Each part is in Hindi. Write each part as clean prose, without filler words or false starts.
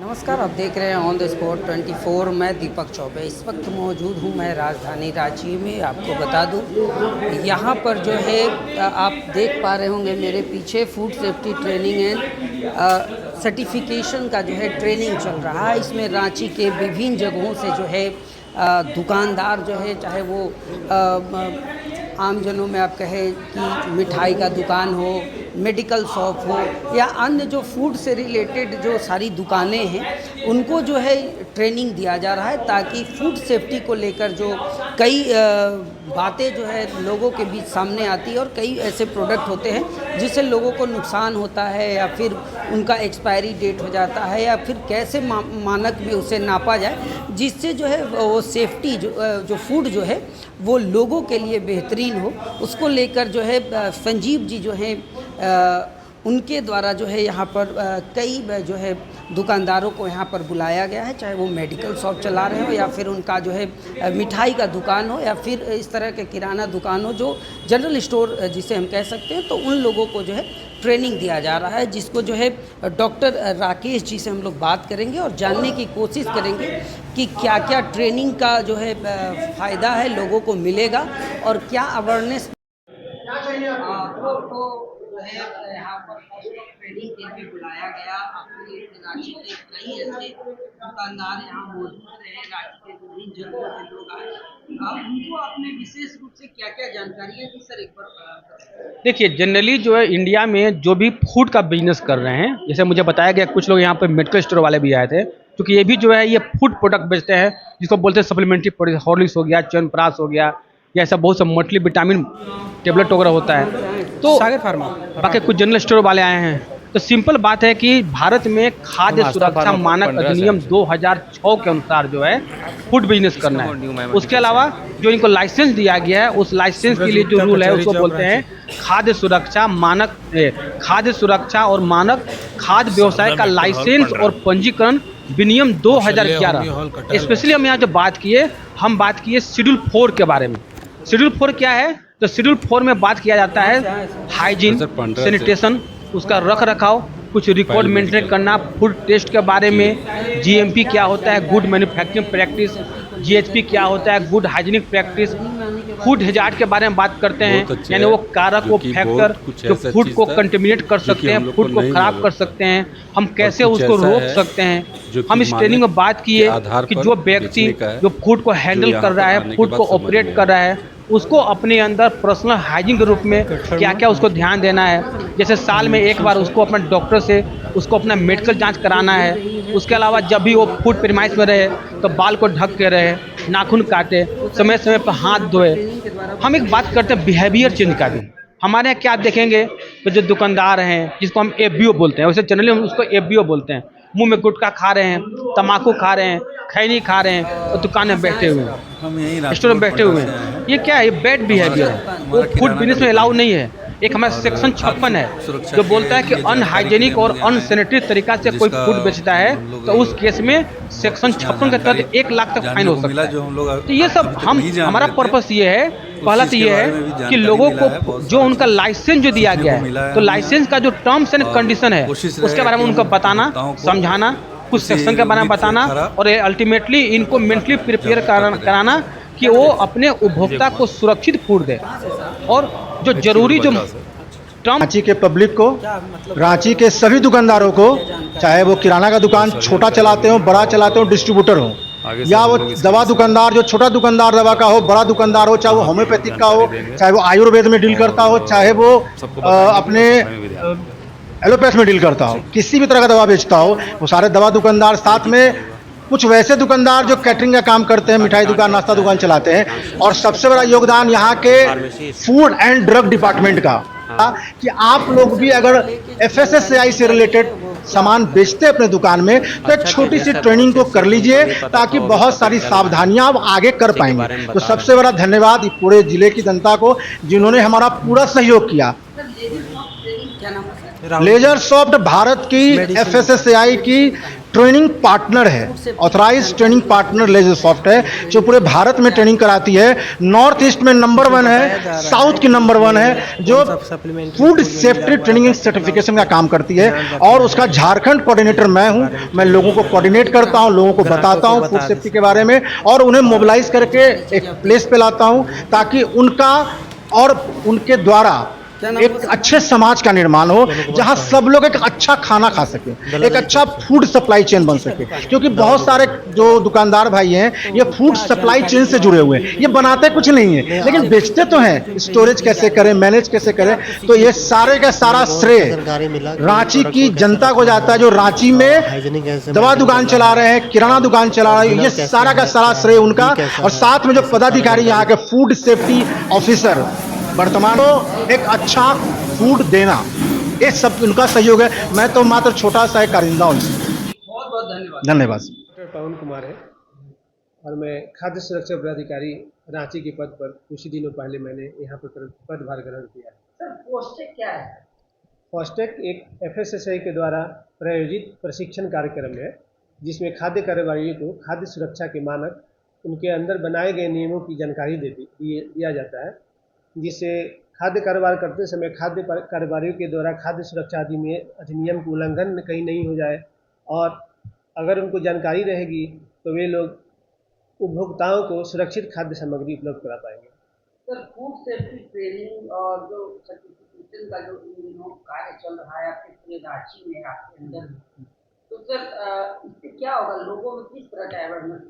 नमस्कार, आप देख रहे हैं ऑन द स्पॉट 24। मैं दीपक चौबे इस वक्त मौजूद हूँ मैं राजधानी रांची में। आपको बता दूँ यहाँ पर जो है आप देख पा रहे होंगे मेरे पीछे food safety training and certification का जो है ट्रेनिंग चल रहा है। इसमें रांची के विभिन्न जगहों से जो है दुकानदार जो है, चाहे वो आम जनों में आप कहें कि मिठाई का दुकान हो, मेडिकल शॉप हो या अन्य जो फूड से रिलेटेड जो सारी दुकानें हैं, उनको जो है ट्रेनिंग दिया जा रहा है ताकि फूड सेफ्टी को लेकर जो कई बातें जो है लोगों के बीच सामने आती है और कई ऐसे प्रोडक्ट होते हैं जिससे लोगों को नुकसान होता है या फिर उनका एक्सपायरी डेट हो जाता है या फिर कैसे मानक में उसे नापा जाए जिससे जो है वो सेफ्टी जो फूड जो है वो लोगों के लिए बेहतरीन हो। उसको लेकर जो है संजीव जी जो है उनके द्वारा जो है यहाँ पर कई जो है दुकानदारों को यहाँ पर बुलाया गया है, चाहे वो मेडिकल शॉप चला रहे हो या फिर उनका जो है मिठाई का दुकान हो या फिर इस तरह के किराना दुकान हो, जो जनरल स्टोर जिसे हम कह सकते हैं। तो उन लोगों को जो है ट्रेनिंग दिया जा रहा है, जिसको जो है डॉक्टर राकेश जी से हम लोग बात करेंगे और जानने की कोशिश करेंगे कि क्या क्या ट्रेनिंग का जो है फ़ायदा है लोगों को मिलेगा और क्या अवेयरनेस यहाँ पर ट्रेनिंग के लिए बुलाया गया। अपने रांची के कई ऐसे दुकानदार यहाँ मौजूद रहे, रांची के विभिन्न जगहों से लोग आए। उनको आपने विशेष रूप से क्या क्या जानकारी है कि सर एक बार देखिए, जनरली जो है इंडिया में जो भी फूड का बिजनेस कर रहे हैं, जैसे मुझे बताया गया कुछ लोग यहाँ पे मेडिकल स्टोर वाले भी आए थे, क्योंकि ये भी जो है ये फूड प्रोडक्ट बेचते हैं जिसको बोलते हैं सप्लीमेंट्री प्रोडक्ट। हॉर्लिक्स हो गया, च्यवनप्राश हो गया, या ऐसा बहुत सा मल्टी विटामिन टेबलेट वगैरह होता है। तो सागर फार्मा बाकी कुछ जनरल स्टोर वाले आए हैं। तो सिंपल बात है कि भारत में खाद्य सुरक्षा मानक अधिनियम 2006 के अनुसार जो है फूड बिजनेस करना है। उसके अलावा जो इनको लाइसेंस दिया गया है, उस लाइसेंस के लिए जो रूल है उसको बोलते हैं खाद्य सुरक्षा मानक, खाद्य सुरक्षा और मानक खाद्य व्यवसाय का लाइसेंस और पंजीकरण विनियम 2011। स्पेशली हम यहाँ जो बात किए, हम बात किए शेड्यूल 4 के बारे में। शेड्यूल 4 क्या है? तो शेड्यूल 4 में बात किया जाता है हाइजीन, सैनिटेशन, उसका रख रखाव, कुछ रिकॉर्ड मेंटेन करना, फूड टेस्ट के बारे में, जीएमपी क्या होता है, गुड मैन्युफैक्चरिंग प्रैक्टिस, जीएचपी क्या होता है, good hygienic practice, food hazard के बारे में बात करते हैं, यानी वो कारक, वो फैक्टर जो फूड को कंटेमिनेट कर सकते हैं, फूड को खराब कर सकते हैं, हम कैसे उसको रोक सकते हैं। हम इस ट्रेनिंग में बात किए कि जो व्यक्ति जो फूड को हैंडल कर रहा है, फूड को ऑपरेट कर रहा है, उसको अपने अंदर पर्सनल हाइजीन के रूप में क्या क्या उसको ध्यान देना है। जैसे साल में एक बार उसको अपने डॉक्टर से उसको अपना मेडिकल जांच कराना है। उसके अलावा जब भी वो फूड प्रीमाइस में रहे तो बाल को ढक के रहे, नाखून काटे, समय समय पर हाथ धोए। हम एक बात करते हैं बिहेवियर चेंज का भी। हमारे यहाँ क्या आप देखेंगे तो जो दुकानदार हैं, जिसको हम एफबीओ बोलते हैं, वैसे जनरली हम उसको एफबीओ बोलते हैं, मुंह में गुटखा खा रहे हैं, तम्बाकू खा रहे हैं, खैनी खा रहे हैं और दुकान में बैठे हुए हैं, स्टोर में बैठे हुए हैं। ये क्या है? ये बैड बिहेवियर है, वो फूड बिजनेस में अलाउ नहीं है। एक हमारा सेक्शन 56 है जो बोलता है कि अनहाइजेनिक और अनसैनिटरी तरीका से कोई फूड बेचता है तो उस केस में सेक्शन 56 के तहत 1 लाख तक फाइन हो सकता है। तो ये सब हमारा पर्पस ये है, पहला तो ये है कि लोगों को जो उनका लाइसेंस जो दिया गया है, तो लाइसेंस का जो टर्म्स एंड कंडीशन है उसके बारे में उनको बताना, समझाना, कुछ सेक्शन के बारे में बताना और अल्टीमेटली इनको मेंटली प्रिपेयर कराना कि वो अपने उपभोक्ता को सुरक्षित फूड दे। और जो जरूरी जो टर्म रांची के पब्लिक को, रांची के सभी दुकानदारों को, चाहे वो किराना का दुकान छोटा चलाते हो, बड़ा चलाते हो, डिस्ट्रीब्यूटर हो, या वो दवा दुकानदार जो छोटा दुकानदार दवा का हो, बड़ा दुकानदार हो, चाहे वो होम्योपैथिक का हो, चाहे वो आयुर्वेद में डील करता हो, चाहे वो अपने एलोपैथ में डील करता हो, किसी भी तरह का दवा बेचता हो, वो सारे दवा दुकानदार, साथ में कुछ वैसे दुकानदार जो कैटरिंग का काम करते हैं, मिठाई दुकान, नाश्ता दुकान चलाते हैं, और सबसे बड़ा योगदान यहाँ के फूड एंड ड्रग डिपार्टमेंट का, कि आप लोग भी अगर एफएसएसएआई से रिलेटेड सामान बेचते हैं अपने दुकान में तो एक छोटी सी ट्रेनिंग को कर लीजिए ताकि बहुत सारी सावधानियां आप आगे कर पाएंगे। तो सबसे बड़ा धन्यवाद पूरे जिले की जनता को जिन्होंने हमारा पूरा सहयोग किया। लेजर सॉफ्ट भारत की एफएसएसएआई की ट्रेनिंग पार्टनर है, ऑथराइज ट्रेनिंग पार्टनर लेजरसॉफ्ट है, जो पूरे भारत में ट्रेनिंग कराती है। नॉर्थ ईस्ट में नंबर 1 है, साउथ की नंबर 1 है, जो फूड सेफ्टी ट्रेनिंग सर्टिफिकेशन का काम करती है। और उसका झारखंड कोऑर्डिनेटर मैं हूं। मैं लोगों को कोऑर्डिनेट करता हूं, लोगों को बताता हूं फूड सेफ्टी के बारे में, और उन्हें मोबिलाइज करके एक प्लेस पे लाता हूं ताकि उनका और उनके द्वारा एक अच्छे समाज का निर्माण हो, जहां सब लोग एक अच्छा खाना खा सके, एक अच्छा फूड सप्लाई चेन बन सके। क्योंकि बहुत सारे जो दुकानदार भाई हैं, ये फूड सप्लाई चेन से जुड़े हुए हैं। ये बनाते कुछ नहीं है, लेकिन बेचते तो हैं। स्टोरेज कैसे करें, मैनेज कैसे करें, तो ये सारे का सारा श्रेय रांची की जनता को जाता है, जो रांची में दवा दुकान चला रहे हैं, किराना दुकान चला रहे हैं। ये सारा का सारा श्रेय उनका, और साथ में जो पदाधिकारी यहाँ के फूड सेफ्टी ऑफिसर वर्तमान को एक अच्छा फूड देना, ये सब उनका सहयोग है। मैं तो मात्र छोटा सा एक कारिंदा हूँ। बहुत बहुत धन्यवाद। धन्यवाद। डॉक्टर पवन कुमार है और मैं खाद्य सुरक्षा पदाधिकारी रांची के पद पर कुछ ही दिनों पहले मैंने यहाँ पर पदभार ग्रहण किया है। सर पोस्टेक क्या है? फास्टैग एक FSSAI के द्वारा प्रायोजित प्रशिक्षण कार्यक्रम है, जिसमें खाद्य कारोबारियों को खाद्य सुरक्षा के मानक, उनके अंदर बनाए गए नियमों की जानकारी दिया जाता है, जिससे खाद्य कारोबार करते समय खाद्य कारोबारियों के द्वारा खाद्य सुरक्षा अधिनियम का उल्लंघन कहीं नहीं हो जाए, और अगर उनको जानकारी रहेगी तो वे लोग उपभोक्ताओं को सुरक्षित खाद्य सामग्री उपलब्ध करा पाएंगे। सर फूड सेफ्टी ट्रेनिंग और जो सर्टिफिकेशन का जो इन दिनों कार्य चल रहा है आपके पूरे रांची में, आपके अंदर, तो सर इससे क्या होगा, लोगों में किस तरह का अवेयरनेस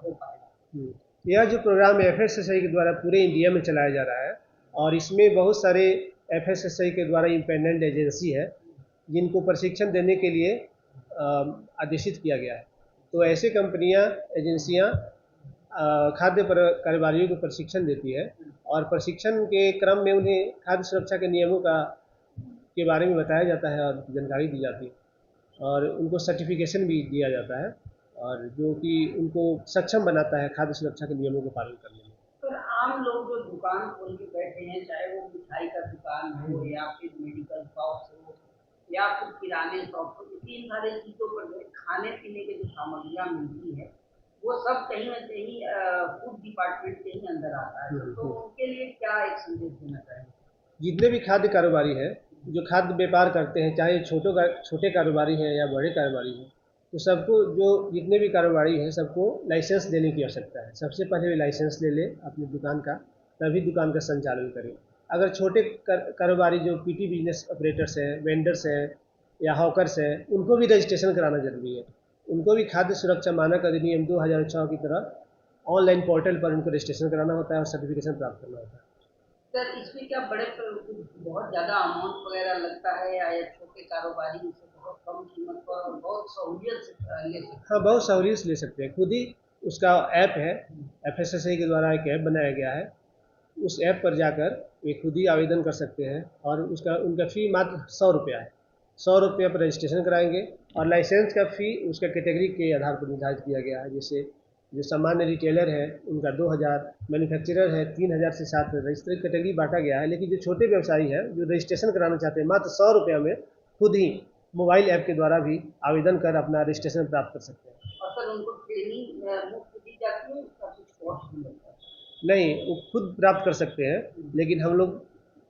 हो पाएगा? यह जो प्रोग्राम FSSAI के द्वारा पूरे इंडिया में चलाया जा रहा है, और इसमें बहुत सारे FSSAI के द्वारा इंडिपेंडेंट एजेंसी है जिनको प्रशिक्षण देने के लिए आदेशित किया गया है। तो ऐसे कंपनियां, एजेंसियां खाद्य कारोबारियों को प्रशिक्षण देती है, और प्रशिक्षण के क्रम में उन्हें खाद्य सुरक्षा के नियमों के बारे में बताया जाता है और जानकारी दी जाती है, और उनको सर्टिफिकेशन भी दिया जाता है, और जो कि उनको सक्षम बनाता है खाद्य सुरक्षा के नियमों का पालन करने में। सर आम लोग जो दुकान खोल के बैठे हैं, चाहे वो मिठाई का दुकान हो या फिर मेडिकल शॉप हो या फिर किराने शॉप हो, इन सारी चीज़ों पर जो खाने पीने की जो सामग्रियाँ मिलती है वो सब कहीं ना कहीं फूड डिपार्टमेंट के ही अंदर आता है, तो उनके लिए क्या एक संदेश देना चाहिए? जितने भी खाद्य कारोबारी हैं, जो खाद्य व्यापार करते हैं, चाहे छोटे कारोबारी हैं या बड़े कारोबारी हैं, तो सबको, जो जितने भी कारोबारी हैं, सबको लाइसेंस देने की आवश्यकता है। सबसे पहले वे लाइसेंस ले लें अपनी दुकान का, तभी दुकान का संचालन करें। अगर छोटे कारोबारी जो PT बिजनेस ऑपरेटर्स हैं, वेंडर्स हैं या हॉकर्स हैं, उनको भी रजिस्ट्रेशन कराना जरूरी है। उनको भी खाद्य सुरक्षा मानक अधिनियम 2006 की तरह ऑनलाइन पोर्टल पर उनको रजिस्ट्रेशन कराना होता है और सर्टिफिकेशन प्राप्त करना होता है। सर इसमें क्या बड़े बहुत ज़्यादा अमाउंट वगैरह लगता है, या छोटे कारोबारी से बहुत कम कीमत पर और बहुत सहूलियत से ले सकते हैं? हाँ, बहुत सहूलियत से ले सकते हैं। खुद ही उसका ऐप है, FSSAI के द्वारा एक ऐप बनाया गया है। उस ऐप पर जाकर वे खुद ही आवेदन कर सकते हैं, और उनका फ़ी मात्र 100 रुपया है। 100 रुपये पर रजिस्ट्रेशन कराएंगे, और लाइसेंस का फ़ी उसका कैटेगरी के आधार पर निर्धारित किया गया है। जैसे जो सामान्य रिटेलर है उनका 2000, मैन्युफैक्चरर है 3000 से 7000, इस तरह कैटेगरी बांटा गया है। लेकिन जो छोटे व्यवसायी हैं जो रजिस्ट्रेशन कराना चाहते हैं, मात्र 100 रुपये में खुद ही मोबाइल ऐप के द्वारा भी आवेदन कर अपना रजिस्ट्रेशन प्राप्त कर सकते हैं। और सर उनको ट्रेनिंग मुफ्त दी जाती है, उसका कुछ कॉस्ट भी लगता है? नहीं, वो खुद प्राप्त कर सकते हैं, लेकिन हम लोग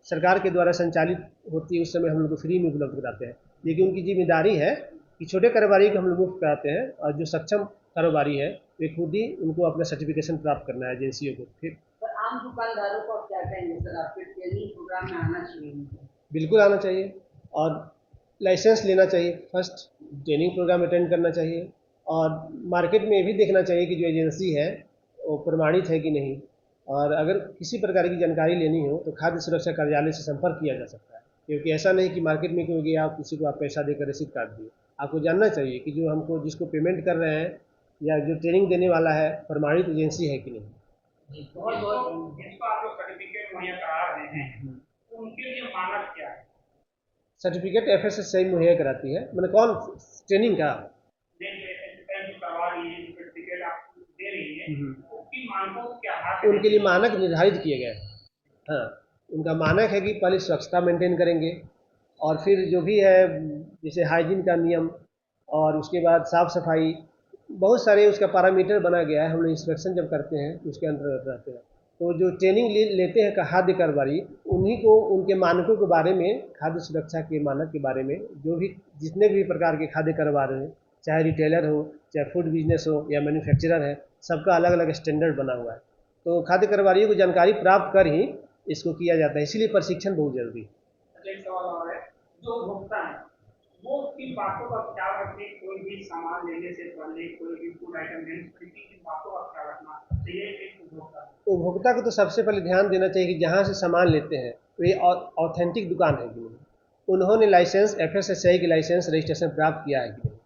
सरकार के द्वारा संचालित होती है, उस समय हम लोग को फ्री में उपलब्ध कराते हैं। लेकिन उनकी जिम्मेदारी है कि छोटे कारोबारी को हम लोग मुफ्त कराते हैं, और जो सक्षम कारोबारी है वे खुद ही उनको अपना सर्टिफिकेशन प्राप्त करना है एजेंसियों को। फिर सर आम दुकानदारों को आप क्या कहेंगे सर, आपके ट्रेनिंग प्रोग्राम में आना चाहिए? बिल्कुल आना चाहिए, और लाइसेंस लेना चाहिए। फर्स्ट ट्रेनिंग प्रोग्राम अटेंड करना चाहिए, और मार्केट में ये भी देखना चाहिए कि जो एजेंसी है वो प्रमाणित है कि नहीं। और अगर किसी प्रकार की जानकारी लेनी हो तो खाद्य सुरक्षा कार्यालय से संपर्क किया जा सकता है, क्योंकि ऐसा नहीं कि मार्केट में क्यों गया आप किसी को आप पैसा देकर रसीद काट दिए। आपको जानना चाहिए कि जो हमको जिसको पेमेंट कर रहे हैं या जो ट्रेनिंग देने वाला है प्रमाणित एजेंसी है कि नहीं। जिसको आप लोग सर्टिफिकेट मुहैया करा रहे हैं उनके लिए मानक क्या है? सर्टिफिकेट FSSAI मुहैया कराती है। मैंने कौन ट्रेनिंग का सर्टिफिकेट आप दे रही है, उसकी मानकों क्या है? उनके लिए मानक निर्धारित किए गए हैं। हाँ, उनका मानक है कि पहले स्वच्छता मेंटेन करेंगे, और फिर जो भी है जैसे हाइजीन का नियम और उसके बाद साफ़ सफाई, बहुत सारे उसका पैरामीटर बना गया है। हम लोग इंस्पेक्शन जब करते हैं उसके अंतर्गत रहते हैं। तो जो ट्रेनिंग लेते हैं खाद्य कारोबारी, उन्हीं को उनके मानकों के बारे में, खाद्य सुरक्षा के मानक के बारे में, जो भी जितने भी प्रकार के खाद्य कारोबार हैं, चाहे रिटेलर हो, चाहे फूड बिजनेस हो या मैन्युफैक्चरर है, सबका अलग अलग स्टैंडर्ड बना हुआ है। तो खाद्य कारोबारियों को जानकारी प्राप्त कर ही इसको किया जाता है, इसीलिए प्रशिक्षण बहुत जरूरी है। अच्छा, एक सवाल और है, जो उपभोक्ता है वो किन बातों का ख्याल रखें, कोई भी सामान लेने से पहले, कोई भी फूड आइटम लेने से पहले किन बातों का ख्याल रखना चाहिए एक उपभोक्ता? उपभोक्ता को तो सबसे पहले ध्यान देना चाहिए कि जहाँ से सामान लेते हैं तो ये ऑथेंटिक दुकान है कि नहीं, उन्होंने लाइसेंस, FSSAI की लाइसेंस रजिस्ट्रेशन प्राप्त किया है कि नहीं।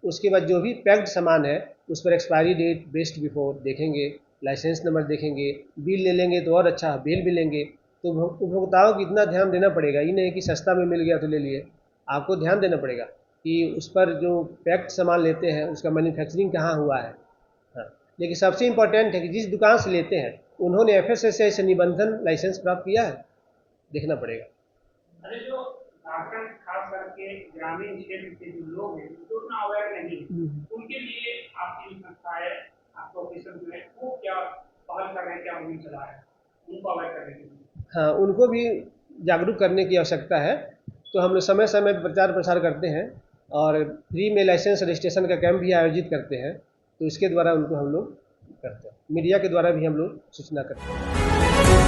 उसके बाद जो भी पैक्ड सामान है उस पर एक्सपायरी डेट, बेस्ट बिफोर देखेंगे, लाइसेंस नंबर देखेंगे, बिल ले लेंगे तो और अच्छा, बिल भी लेंगे। तो उपभोक्ताओं को इतना ध्यान देना पड़ेगा, ये नहीं कि सस्ता में मिल गया तो ले लिए। आपको ध्यान देना पड़ेगा कि उस पर जो पैक्ड सामान लेते हैं उसका मैन्युफैक्चरिंग कहाँ हुआ है। हाँ, लेकिन सबसे इम्पोर्टेंट है कि जिस दुकान से लेते हैं उन्होंने FSSAI से निबंधन लाइसेंस प्राप्त किया है, देखना पड़ेगा। अरे जो झारखंड खास करके ग्रामीण क्षेत्र के जो लोग हैं जो उतना अवेयर नहीं है, उनके लिए आपकी जो संस्था है, आपका ऑफिसर जो है वो क्या पहल कर रहे हैं, क्या मुहिम चला है उनको अवेयर करने के लिए? हाँ, उनको भी जागरूक करने की आवश्यकता है। तो हम लोग समय समय पर प्रचार प्रसार करते हैं और फ्री में लाइसेंस रजिस्ट्रेशन का कैंप भी आयोजित करते हैं। तो इसके द्वारा उनको हम लोग करते हैं, मीडिया के द्वारा भी हम लोग सूचना करते हैं।